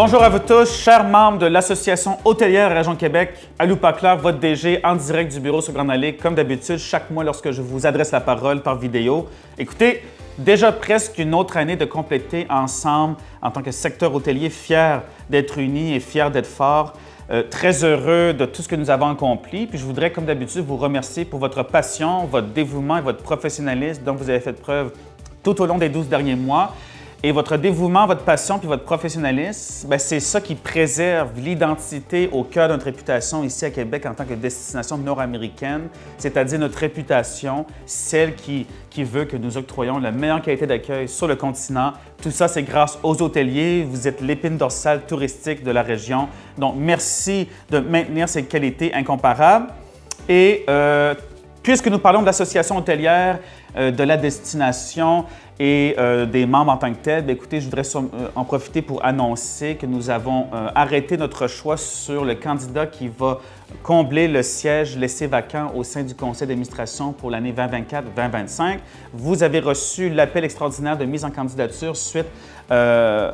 Bonjour à vous tous, chers membres de l'Association hôtelière Région Québec. Alou Paclair, votre DG, en direct du bureau sur Grande Allée, comme d'habitude, chaque mois lorsque je vous adresse la parole par vidéo. Écoutez, déjà presque une autre année de compléter ensemble en tant que secteur hôtelier, fier d'être unis et fier d'être fort. Très heureux de tout ce que nous avons accompli. Puis je voudrais, comme d'habitude, vous remercier pour votre passion, votre dévouement et votre professionnalisme dont vous avez fait preuve tout au long des 12 derniers mois. Et votre dévouement, votre passion puis votre professionnalisme, c'est ça qui préserve l'identité au cœur de notre réputation ici à Québec en tant que destination nord-américaine, c'est-à-dire notre réputation, celle qui veut que nous octroyons la meilleure qualité d'accueil sur le continent. Tout ça, c'est grâce aux hôteliers. Vous êtes l'épine dorsale touristique de la région. Donc, merci de maintenir cette qualité incomparable. Et puisque nous parlons de l'association hôtelière, de la destination et des membres en tant que tels, écoutez, je voudrais en profiter pour annoncer que nous avons arrêté notre choix sur le candidat qui va combler le siège laissé vacant au sein du conseil d'administration pour l'année 2024-2025. Vous avez reçu l'appel extraordinaire de mise en candidature suite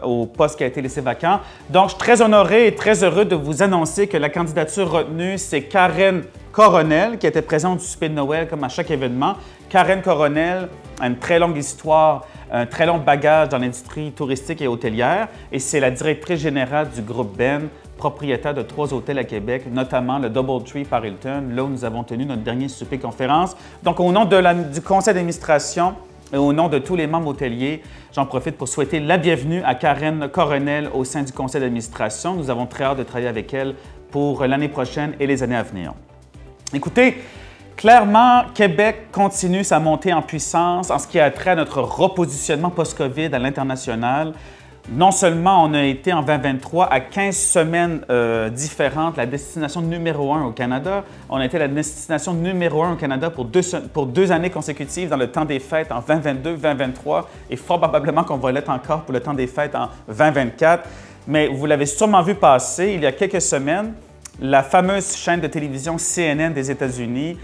au poste qui a été laissé vacant. Donc, je suis très honoré et très heureux de vous annoncer que la candidature retenue, c'est Karen Coronel, qui était présente du souper de Noël comme à chaque événement. Karen Coronel a une très longue histoire, un très long bagage dans l'industrie touristique et hôtelière et c'est la directrice générale du groupe Ben, propriétaire de 3 hôtels à Québec, notamment le DoubleTree par Hilton, là où nous avons tenu notre dernier souper conférence. Donc, au nom du conseil d'administration et au nom de tous les membres hôteliers, j'en profite pour souhaiter la bienvenue à Karen Coronel au sein du conseil d'administration. Nous avons très hâte de travailler avec elle pour l'année prochaine et les années à venir. Écoutez, clairement, Québec continue sa montée en puissance en ce qui a trait à notre repositionnement post-COVID à l'international. Non seulement on a été en 2023 à 15 semaines différentes la destination numéro 1 au Canada, on a été la destination numéro 1 au Canada pour deux années consécutives dans le temps des fêtes en 2022, 2023 et fort probablement qu'on va l'être encore pour le temps des fêtes en 2024. Mais vous l'avez sûrement vu passer il y a quelques semaines, la fameuse chaîne de télévision CNN des États-Unis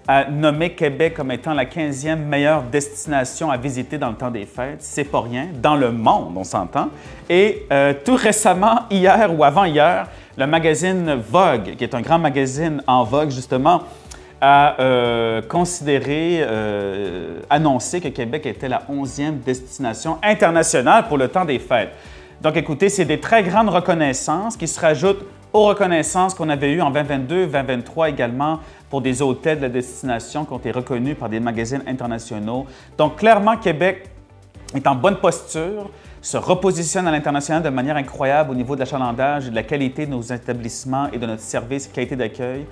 a nommé Québec comme étant la 15e meilleure destination à visiter dans le temps des fêtes. C'est pas rien, dans le monde, on s'entend. Et tout récemment, hier ou avant-hier, le magazine Vogue, qui est un grand magazine en vogue justement, a annoncé que Québec était la 11e destination internationale pour le temps des fêtes. Donc écoutez, c'est des très grandes reconnaissances qui se rajoutent aux reconnaissances qu'on avait eues en 2022, 2023 également pour des hôtels de la destination qui ont été reconnus par des magazines internationaux. Donc clairement, Québec est en bonne posture, se repositionne à l'international de manière incroyable au niveau de l'achalandage et de la qualité de nos établissements et de notre service et qualité d'accueil.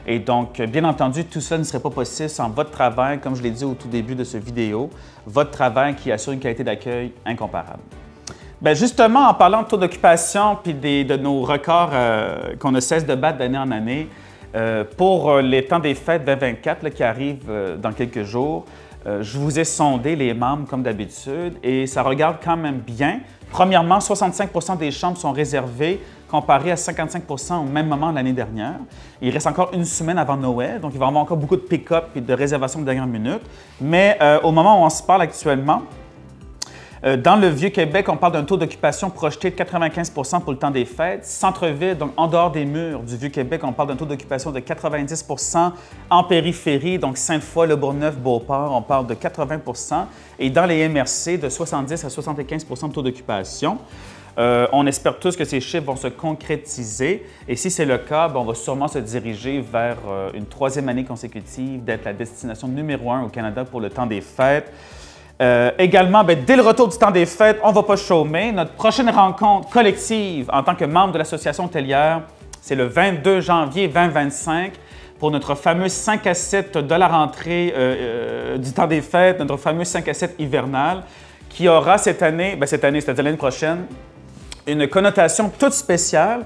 Et donc, bien entendu, tout ça ne serait pas possible sans votre travail, comme je l'ai dit au tout début de cette vidéo, votre travail qui assure une qualité d'accueil incomparable. Bien, justement, en parlant de taux d'occupation puis de nos records qu'on ne cesse de battre d'année en année, pour les temps des fêtes 2024 qui arrivent dans quelques jours, je vous ai sondé les membres comme d'habitude et ça regarde quand même bien. Premièrement, 65 des chambres sont réservées comparé à 55 au même moment de l'année dernière. Il reste encore une semaine avant Noël, donc il va y avoir encore beaucoup de pick-up et de réservations de dernière minute. Mais au moment où on se parle actuellement, dans le Vieux-Québec, on parle d'un taux d'occupation projeté de 95 pour le temps des fêtes. Centre-ville, donc en dehors des murs du Vieux-Québec, on parle d'un taux d'occupation de 90 En périphérie, donc Sainte-Foy, Le Bourgneuf, Beauport, on parle de 80 et dans les MRC, de 70 à 75 de taux d'occupation. On espère tous que ces chiffres vont se concrétiser et si c'est le cas, on va sûrement se diriger vers une 3e année consécutive d'être la destination numéro 1 au Canada pour le temps des fêtes. Également, dès le retour du temps des fêtes, on ne va pas chômer. Notre prochaine rencontre collective en tant que membre de l'association hôtelière, c'est le 22 janvier 2025 pour notre fameux 5 à 7 de la rentrée du temps des fêtes, notre fameux 5 à 7 hivernal, qui aura cette année, c'est-à-dire l'année prochaine, une connotation toute spéciale,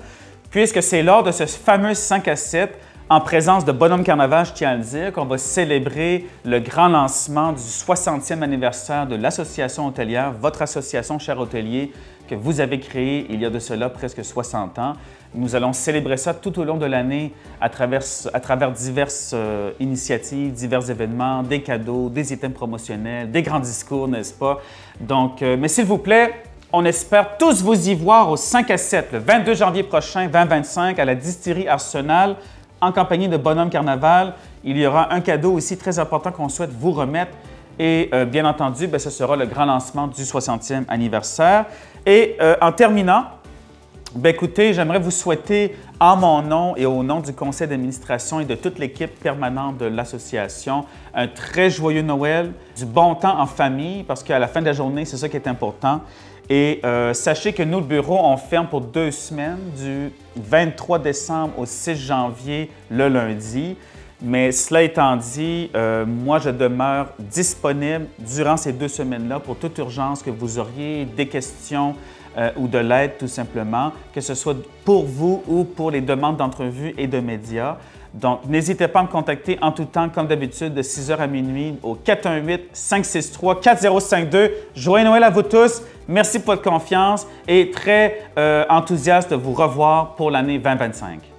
puisque c'est lors de ce fameux 5 à 7 en présence de Bonhomme Carnaval, je tiens à le dire, qu'on va célébrer le grand lancement du 60e anniversaire de l'association hôtelière, votre association, chers hôteliers, que vous avez créée il y a de cela presque 60 ans. Nous allons célébrer ça tout au long de l'année à travers diverses initiatives, divers événements, des cadeaux, des items promotionnels, des grands discours, n'est-ce pas? Donc, mais s'il vous plaît, On espère tous vous y voir au 5 à 7, le 22 janvier prochain, 2025, à la distillerie Arsenal, en compagnie de Bonhomme Carnaval. Il y aura un cadeau aussi très important qu'on souhaite vous remettre. Et bien entendu, ce sera le grand lancement du 60e anniversaire. Et en terminant, écoutez, j'aimerais vous souhaiter, en mon nom et au nom du conseil d'administration et de toute l'équipe permanente de l'association, un très joyeux Noël, du bon temps en famille, parce qu'à la fin de la journée, c'est ça qui est important. Et sachez que nous, le bureau, on ferme pour 2 semaines, du 23 décembre au 6 janvier, le lundi. Mais cela étant dit, moi, je demeure disponible durant ces 2 semaines-là pour toute urgence que vous auriez, des questions ou de l'aide tout simplement, que ce soit pour vous ou pour les demandes d'entrevues et de médias. Donc, n'hésitez pas à me contacter en tout temps, comme d'habitude, de 6 h à minuit au 418-563-4052. Joyeux Noël à vous tous. Merci pour votre confiance et très enthousiaste de vous revoir pour l'année 2025.